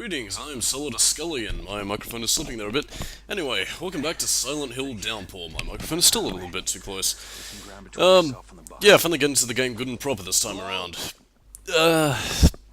Greetings, I'm Solidus-Skully, and my microphone is slipping there a bit. Anyway, welcome back to Silent Hill Downpour. My microphone is still a little bit too close. Yeah, finally getting into the game good and proper this time around.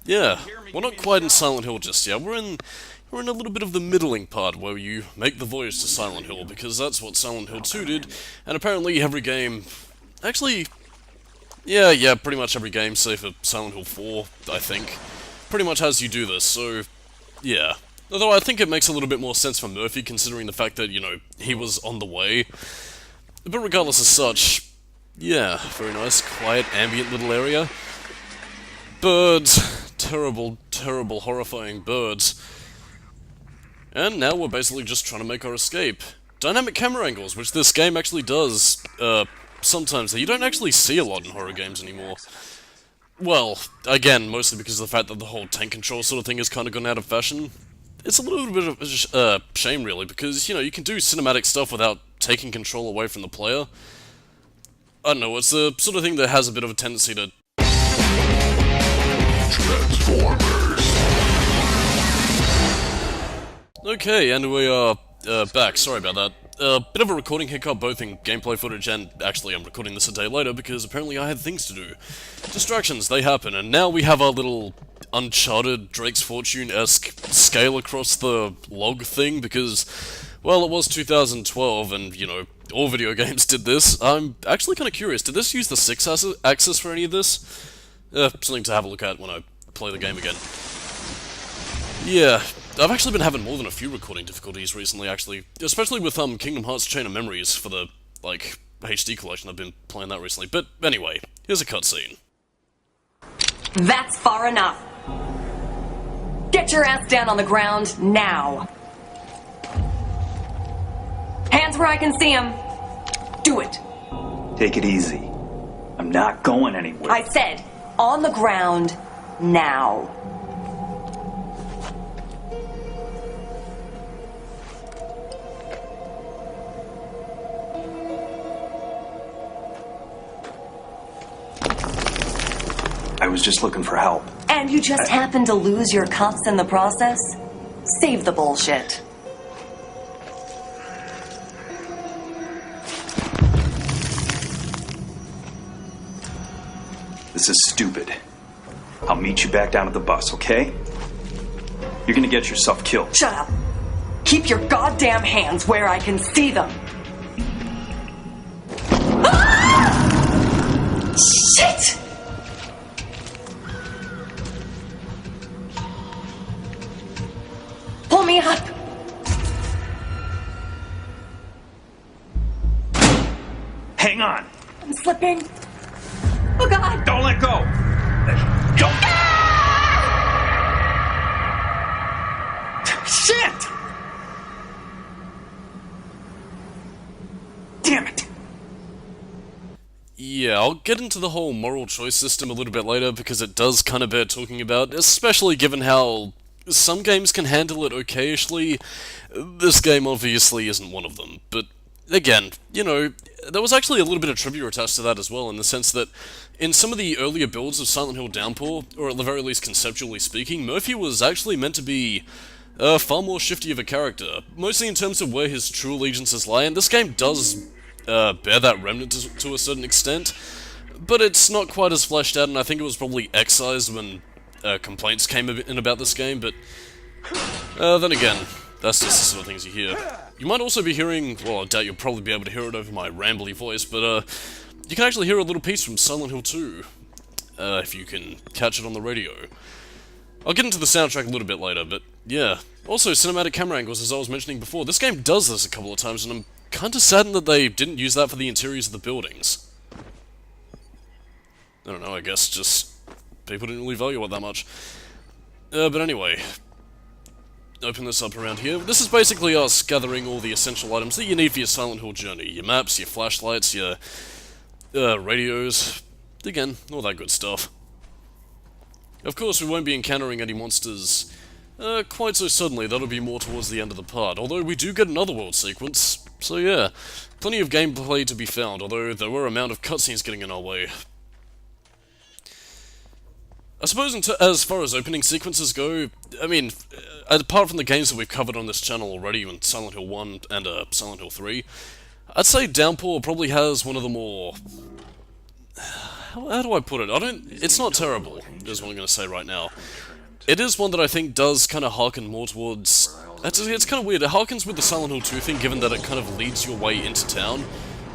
Yeah, we're not quite in Silent Hill just yet. We're in a little bit of the middling part where you make the voyage to Silent Hill, because that's what Silent Hill 2 did, and apparently every game... Actually, yeah, pretty much every game, save for Silent Hill 4, I think, pretty much has you do this, so, yeah. Although I think it makes a little bit more sense for Murphy, considering the fact that, you know, he was on the way. But regardless of such, yeah, very nice, quiet, ambient little area. Birds. Terrible, terrible, horrifying birds. And now we're basically just trying to make our escape. Dynamic camera angles, which this game actually does, sometimes that you don't actually see a lot in horror games anymore. Well, again, mostly because of the fact that the whole tank control sort of thing has kind of gone out of fashion. It's a little bit of a shame, really, because, you know, you can do cinematic stuff without taking control away from the player. I don't know, it's the sort of thing that has a bit of a tendency to... Transformers. Okay, and we are back. Sorry about that. Bit of a recording hiccup, both in gameplay footage and... Actually, I'm recording this a day later because apparently I had things to do. Distractions, they happen, and now we have our little Uncharted, Drake's Fortune-esque scale across the log thing because, well, it was 2012 and, you know, all video games did this. I'm actually kind of curious, did this use the 6-axis for any of this? Something to have a look at when I play the game again. Yeah, I've actually been having more than a few recording difficulties recently, actually. Especially with, Kingdom Hearts Chain of Memories for the, like, HD collection. I've been playing that recently. But, anyway, here's a cutscene. That's far enough! Get your ass down on the ground, now! Hands where I can see them! Do it! Take it easy. I'm not going anywhere. I said, on the ground, now. I was just looking for help. And you just happened to lose your cuffs in the process? Save the bullshit. This is stupid. I'll meet you back down at the bus, okay? You're gonna get yourself killed. Shut up. Keep your goddamn hands where I can see them. Ah! Shit! Pull me up. Hang on. I'm slipping. Oh God! Don't let go. Don't. Shit! Damn it. Yeah, I'll get into the whole moral choice system a little bit later because it does kind of bear talking about, especially given how some games can handle it okayishly. This game obviously isn't one of them, but again, you know, there was actually a little bit of trivia attached to that as well, in the sense that in some of the earlier builds of Silent Hill Downpour, or at the very least conceptually speaking, Murphy was actually meant to be far more shifty of a character, mostly in terms of where his true allegiances lie, and this game does bear that remnant to a certain extent, but it's not quite as fleshed out, and I think it was probably excised when complaints came in about this game, but then again, that's just the sort of things you hear. You might also be hearing, well, I doubt you'll probably be able to hear it over my rambly voice, but you can actually hear a little piece from Silent Hill 2, if you can catch it on the radio. I'll get into the soundtrack a little bit later, but yeah. Also, cinematic camera angles, as I was mentioning before. This game does this a couple of times, and I'm kinda saddened that they didn't use that for the interiors of the buildings. I don't know, I guess just people didn't really value it that much. But anyway, open this up around here. This is basically us gathering all the essential items that you need for your Silent Hill journey. Your maps, your flashlights, your radios, again, all that good stuff. Of course, we won't be encountering any monsters quite so suddenly. That'll be more towards the end of the part, although we do get an Otherworld sequence, so yeah, plenty of gameplay to be found, although there were a amount of cutscenes getting in our way. I suppose as far as opening sequences go, I mean, apart from the games that we've covered on this channel already, in Silent Hill 1 and Silent Hill 3, I'd say Downpour probably has one of the more... How do I put it? It's not terrible, is what I'm going to say right now. It is one that I think does kind of harken more towards... It's kind of weird. It harkens with the Silent Hill 2 thing, given that it kind of leads your way into town.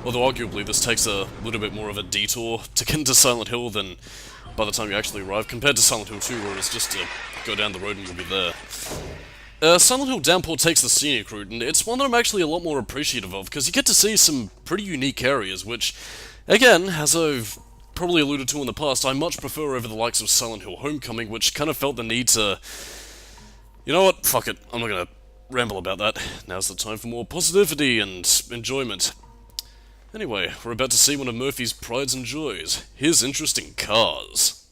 Although arguably this takes a little bit more of a detour to get into Silent Hill than by the time you actually arrive, compared to Silent Hill 2, where it's just to go down the road and you'll be there. Silent Hill Downpour takes the scenic route, and it's one that I'm actually a lot more appreciative of, because you get to see some pretty unique areas, which, again, as I've probably alluded to in the past, I much prefer over the likes of Silent Hill Homecoming, which kind of felt the need to... You know what? Fuck it. I'm not gonna ramble about that. Now's the time for more positivity and enjoyment. Anyway, we're about to see one of Murphy's prides and joys, his interesting cars.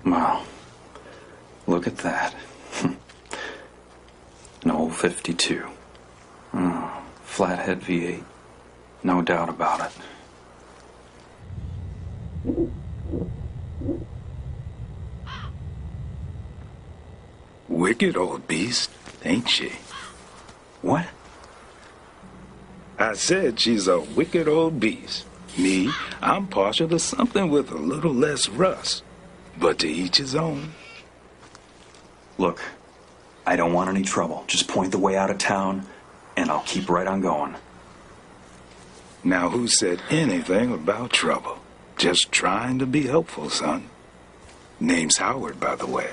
Wow. Look at that. An old 52. Flathead V8. No doubt about it. Wicked old beast, ain't she? What? I said she's a wicked old beast. Me, I'm partial to something with a little less rust. But to each his own. Look, I don't want any trouble. Just point the way out of town, and I'll keep right on going. Now who said anything about trouble? Just trying to be helpful, son. Name's Howard, by the way.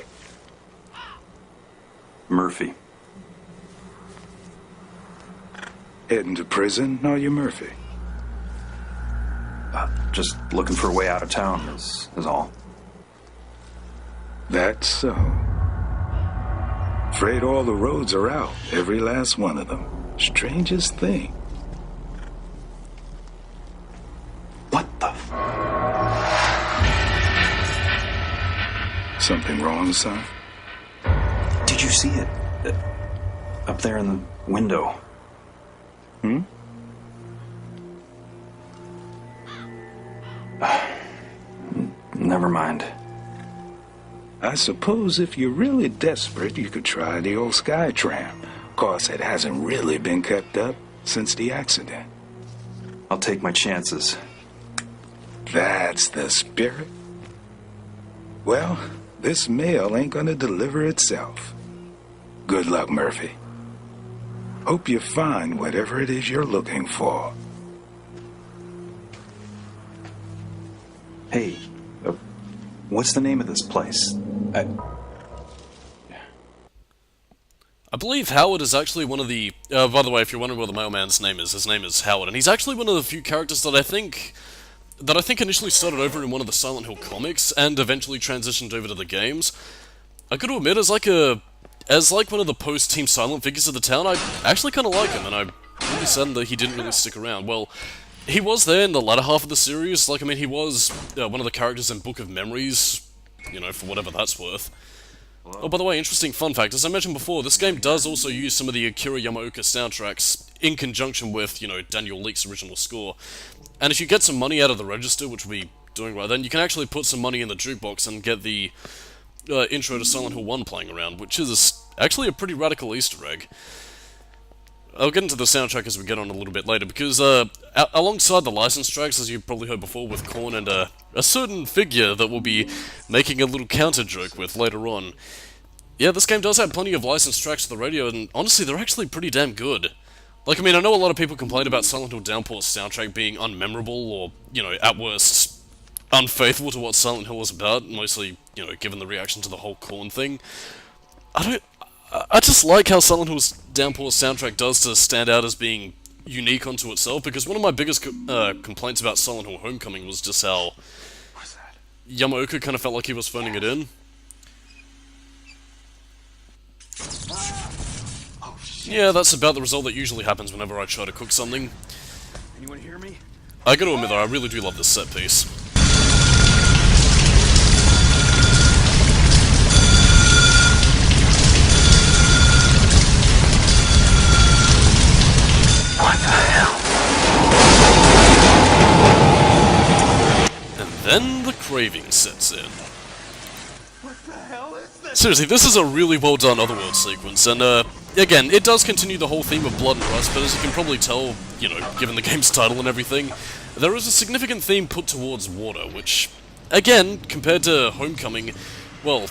Murphy. Heading to prison, are you, Murphy? Just looking for a way out of town is all. That's so. Afraid all the roads are out, every last one of them. Strangest thing. What the Something wrong, son? Did you see it? Up there in the window. Never mind. I suppose if you're really desperate, you could try the old Skytram. Course, it hasn't really been kept up since the accident. I'll take my chances. That's the spirit. Well, this mail ain't gonna deliver itself. Good luck, Murphy. Hope you find whatever it is you're looking for. Hey, what's the name of this place? I believe Howard is actually one of the... by the way, if you're wondering what the mailman's name is, his name is Howard, and he's actually one of the few characters that I think initially started over in one of the Silent Hill comics, and eventually transitioned over to the games. I gotta admit, as one of the post-Team Silent figures of the town, I actually kinda like him, and I'm really saddened that he didn't really stick around. Well, he was there in the latter half of the series, like, I mean, he was one of the characters in Book of Memories, you know, for whatever that's worth. Oh, by the way, interesting fun fact, as I mentioned before, this game does also use some of the Akira Yamaoka soundtracks in conjunction with, you know, Daniel Leak's original score. And if you get some money out of the register, which we'll be doing right then, you can actually put some money in the jukebox and get the intro to Silent Hill 1 playing around, which is actually a pretty radical Easter egg. I'll get into the soundtrack as we get on a little bit later, because alongside the license tracks, as you've probably heard before with Korn and a certain figure that we'll be making a little counter joke with later on, yeah, this game does have plenty of licensed tracks to the radio, and honestly, they're actually pretty damn good. Like, I mean, I know a lot of people complain about Silent Hill Downpour's soundtrack being unmemorable, or, you know, at worst, unfaithful to what Silent Hill is about, mostly, you know, given the reaction to the whole Korn thing. I just like how Silent Hill Downpour's soundtrack does to stand out as being unique unto itself, because one of my biggest complaints about Silent Hill Homecoming was just how Yamaoka kind of felt like he was phoning it in. Yeah, that's about the result that usually happens whenever I try to cook something. Anyone hear me? I gotta admit though, I really do love this set piece. craving sets in. Seriously, this is a really well done Otherworld sequence, and again, it does continue the whole theme of blood and rust, but as you can probably tell, you know, given the game's title and everything, there is a significant theme put towards water, which, again, compared to Homecoming, well,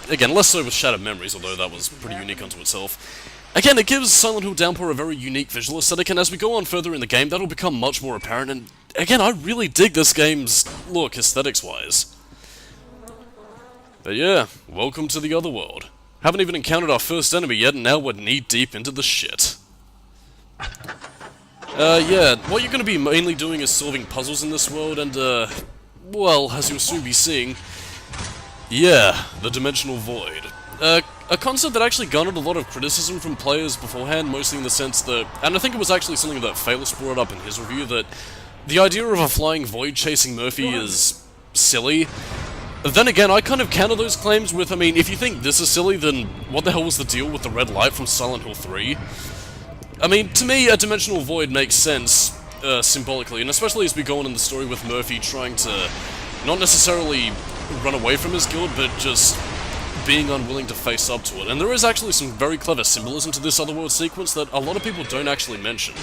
again, less so with Shattered Memories, although that was pretty unique unto itself. Again, it gives Silent Hill Downpour a very unique visual aesthetic, and as we go on further in the game, that'll become much more apparent, and again, I really dig this game's look, aesthetics-wise. But yeah, welcome to the Otherworld. Haven't even encountered our first enemy yet, and now we're knee-deep into the shit. Yeah, what you're gonna be mainly doing is solving puzzles in this world, and, well, as you'll soon be seeing, yeah, the Dimensional Void. A concept that actually garnered a lot of criticism from players beforehand, mostly in the sense that, and I think it was actually something that Phalos brought up in his review, that the idea of a flying void chasing Murphy is silly. Then again, I kind of counter those claims with, I mean, if you think this is silly, then what the hell was the deal with the red light from Silent Hill 3? I mean, to me, a dimensional void makes sense, symbolically, and especially as we go on in the story with Murphy trying to not necessarily run away from his guild, but just being unwilling to face up to it. And there is actually some very clever symbolism to this Otherworld sequence that a lot of people don't actually mention.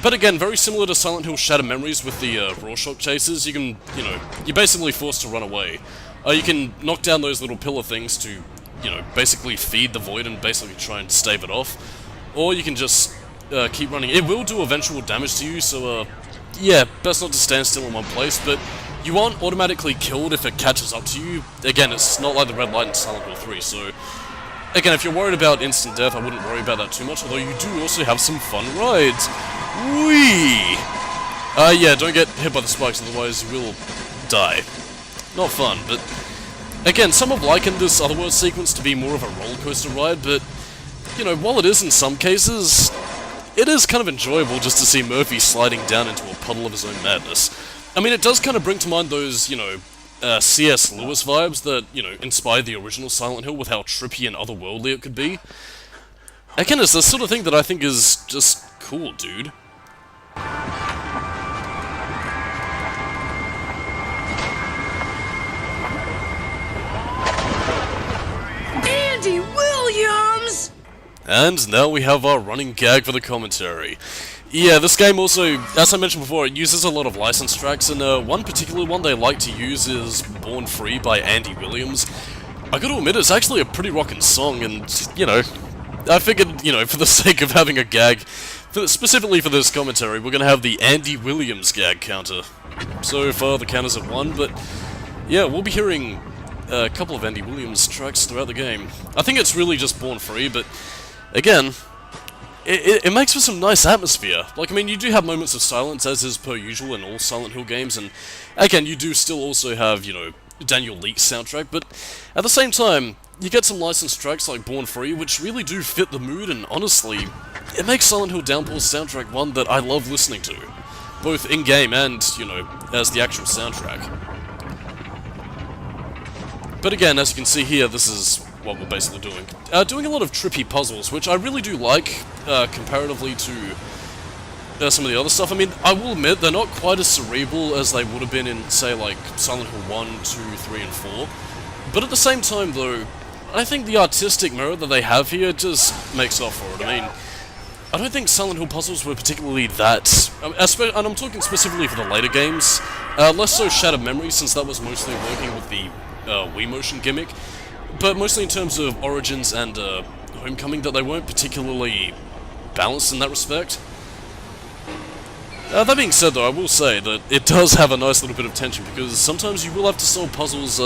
But again, very similar to Silent Hill Shattered Memories with the Rorschach chases, you can, you know, you're basically forced to run away. You can knock down those little pillar things to, you know, basically feed the void and basically try and stave it off. Or you can just keep running. It will do eventual damage to you, so, yeah, best not to stand still in one place, but you aren't automatically killed if it catches up to you. Again, it's not like the red light in Silent Hill 3, so again, if you're worried about instant death, I wouldn't worry about that too much, although you do also have some fun rides. Whee! Yeah, don't get hit by the spikes, otherwise you will die. Not fun, but again, some have likened this Otherworld sequence to be more of a roller coaster ride, but, you know, while it is in some cases, it is kind of enjoyable just to see Murphy sliding down into a puddle of his own madness. I mean, it does kind of bring to mind those, you know, C.S. Lewis vibes that, you know, inspired the original Silent Hill with how trippy and otherworldly it could be. Again, it's the sort of thing that I think is just cool, dude. Andy Williams! And now we have our running gag for the commentary. Yeah, this game also, as I mentioned before, it uses a lot of license tracks, and one particular one they like to use is Born Free by Andy Williams. I gotta admit, it's actually a pretty rockin' song, and, you know, I figured, you know, for the sake of having a gag, specifically for this commentary, we're gonna have the Andy Williams gag counter. So far, the counter's at 1, but yeah, we'll be hearing a couple of Andy Williams tracks throughout the game. I think it's really just Born Free, but again, it makes for some nice atmosphere. Like, I mean, you do have moments of silence, as is per usual in all Silent Hill games, and again, you do still also have, you know, Daniel Leake's soundtrack, but at the same time, you get some licensed tracks like Born Free, which really do fit the mood, and honestly, it makes Silent Hill Downpour's soundtrack one that I love listening to, both in-game and, you know, as the actual soundtrack. But again, as you can see here, this is what we're basically doing. Doing a lot of trippy puzzles, which I really do like, comparatively to some of the other stuff. I mean, I will admit, they're not quite as cerebral as they would have been in, say, like, Silent Hill 1, 2, 3, and 4. But at the same time, though, I think the artistic merit that they have here just makes up for it. I mean, I don't think Silent Hill puzzles were particularly that, and I'm talking specifically for the later games, less so Shattered Memories, since that was mostly working with the Wii Motion gimmick, but mostly in terms of Origins and Homecoming, that they weren't particularly balanced in that respect. That being said, though, I will say that it does have a nice little bit of tension, because sometimes you will have to solve puzzles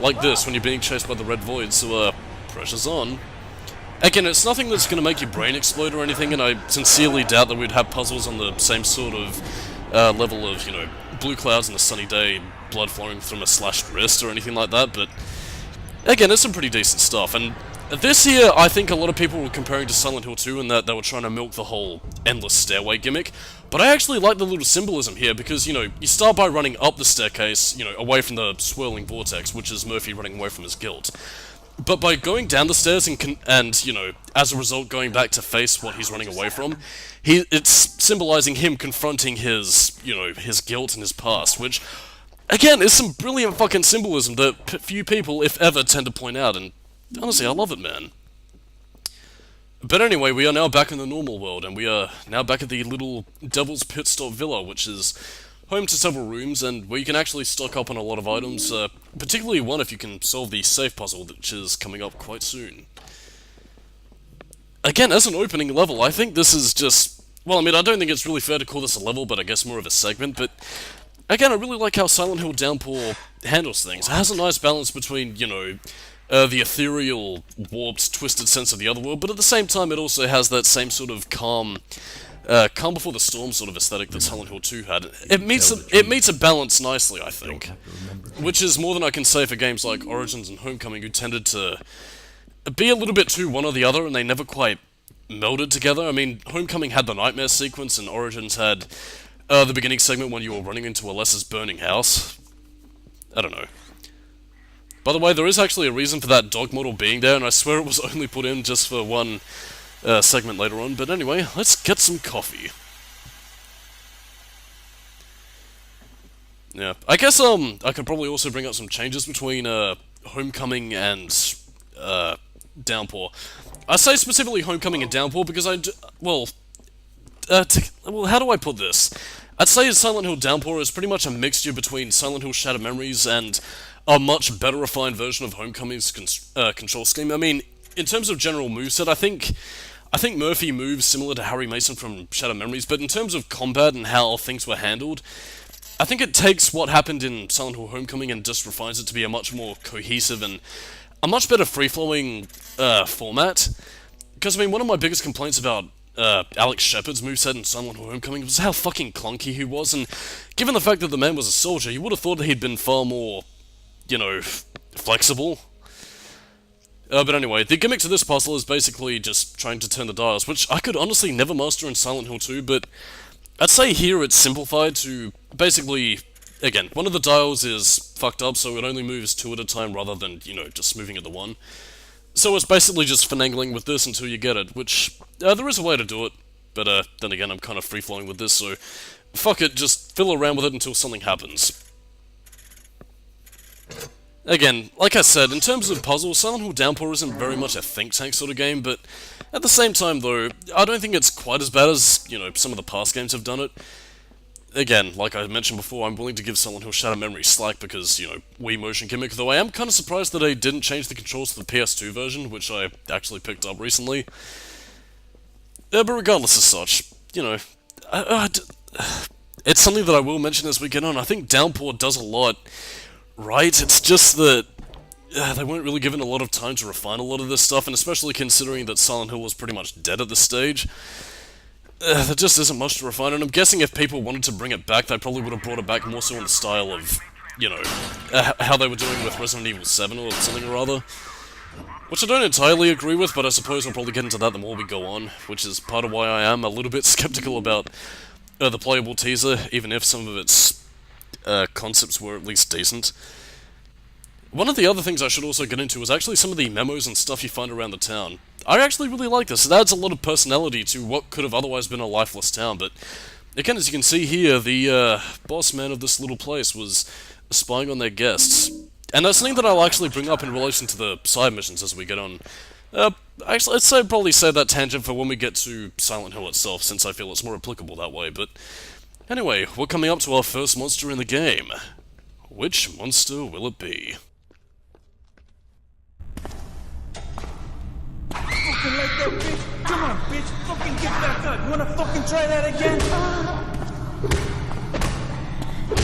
like this when you're being chased by the red void, so pressure's on. Again, it's nothing that's going to make your brain explode or anything, and I sincerely doubt that we'd have puzzles on the same sort of level of, you know, blue clouds and a sunny day, blood flowing from a slashed wrist or anything like that, but again, it's some pretty decent stuff, and this here, I think a lot of people were comparing to Silent Hill 2 in that they were trying to milk the whole endless stairway gimmick, but I actually like the little symbolism here, because, you know, you start by running up the staircase, you know, away from the swirling vortex, which is Murphy running away from his guild. But by going down the stairs and, you know, as a result going back to face what he's running away from, it's symbolizing him confronting his, you know, his guilt and his past, which again, it's some brilliant fucking symbolism that few people, if ever, tend to point out, and honestly, I love it, man. But anyway, we are now back in the normal world, and we are now back at the little Devil's Pitstop Villa, which is home to several rooms, and where you can actually stock up on a lot of items, particularly one if you can solve the safe puzzle, which is coming up quite soon. Again, as an opening level, I think this is just... Well, I mean, I don't think it's really fair to call this a level, but I guess more of a segment, but... Again, I really like how Silent Hill Downpour handles things. It has a nice balance between, you know, the ethereal, warped, twisted sense of the Otherworld, but at the same time it also has that same sort of calm before the storm sort of aesthetic that Silent Hill 2 had. It meets a balance nicely, I think. Which is more than I can say for games like Origins and Homecoming, who tended to be a little bit too one or the other, and they never quite melded together. I mean, Homecoming had the nightmare sequence, and Origins had the beginning segment when you were running into Alessa's burning house. I don't know. By the way, there is actually a reason for that dog model being there, and I swear it was only put in just for one segment later on. But anyway, let's get some coffee. Yeah, I guess I could probably also bring up some changes between Homecoming and Downpour. I say specifically Homecoming and Downpour because well, how do I put this? I'd say Silent Hill Downpour is pretty much a mixture between Silent Hill Shattered Memories and a much better refined version of Homecoming's control scheme. I mean, in terms of general moveset, I think Murphy moves similar to Harry Mason from Shattered Memories, but in terms of combat and how things were handled, I think it takes what happened in Silent Hill Homecoming and just refines it to be a much more cohesive and a much better free-flowing format. Because, I mean, one of my biggest complaints about Alex Shepard's moveset in Silent Hill Homecoming was how fucking clunky he was, and given the fact that the man was a soldier, you would have thought that he'd been far more, you know, flexible. But anyway, the gimmick to this puzzle is basically just trying to turn the dials, which I could honestly never master in Silent Hill 2, but I'd say here it's simplified to basically, again, one of the dials is fucked up, so it only moves two at a time rather than, you know, just moving at the one. So it's basically just finagling with this until you get it, which, there is a way to do it, but then again, I'm kind of free-flowing with this, so fuck it, just fiddle around with it until something happens. Again, like I said, in terms of puzzles, Silent Hill Downpour isn't very much a think tank sort of game, but at the same time, though, I don't think it's quite as bad as, you know, some of the past games have done it. Again, like I mentioned before, I'm willing to give Silent Hill Shattered Memories slack because, you know, Wii motion gimmick, though I am kind of surprised that they didn't change the controls to the PS2 version, which I actually picked up recently. But regardless of such, you know, it's something that I will mention as we get on. I think Downpour does a lot right. It's just that they weren't really given a lot of time to refine a lot of this stuff, and especially considering that Silent Hill was pretty much dead at this stage, there just isn't much to refine, and I'm guessing if people wanted to bring it back, they probably would have brought it back more so in the style of, you know, how they were doing with Resident Evil 7 or something or other. Which I don't entirely agree with, but I suppose we'll probably get into that the more we go on, which is part of why I am a little bit skeptical about the playable teaser, even if some of its concepts were at least decent. One of the other things I should also get into is actually some of the memos and stuff you find around the town. I actually really like this. It adds a lot of personality to what could have otherwise been a lifeless town, but again, as you can see here, the boss man of this little place was spying on their guests. And that's something that I'll actually bring up in relation to the side missions as we get on. Actually, I'd probably save that tangent for when we get to Silent Hill itself, since I feel it's more applicable that way, but anyway, we're coming up to our first monster in the game. Which monster will it be? Fucking like that, bitch. Come on, bitch. Fucking get back up. You wanna fucking try that again?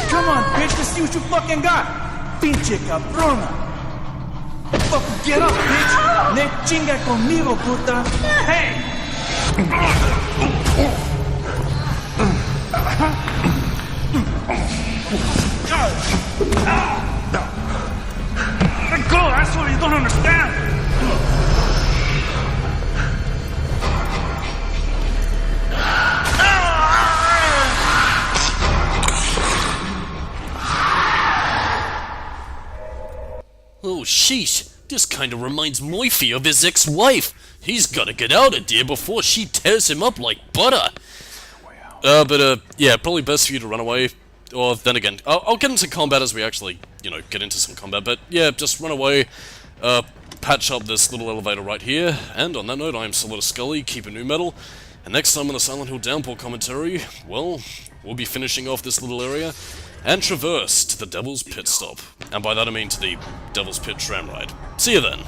Come on, bitch. Let's see what you fucking got. Pinche cabrona. Fucking get up, bitch. Ne chinga conmigo, puta. Hey! Let go, asshole. You don't understand. Oh, sheesh. This kinda reminds Moify of his ex-wife. He's gotta get out of there before she tears him up like butter. Yeah, probably best for you to run away. Or then again, I'll get into combat as we actually, you know, get into some combat, but yeah, just run away, patch up this little elevator right here, and on that note, I am Solidus-Skully, keep it new metal, and next time on the Silent Hill Downpour commentary, well, we'll be finishing off this little area, and traverse to the Devil's Pitstop. And by that I mean to the Devil's Pit tram ride. See you then!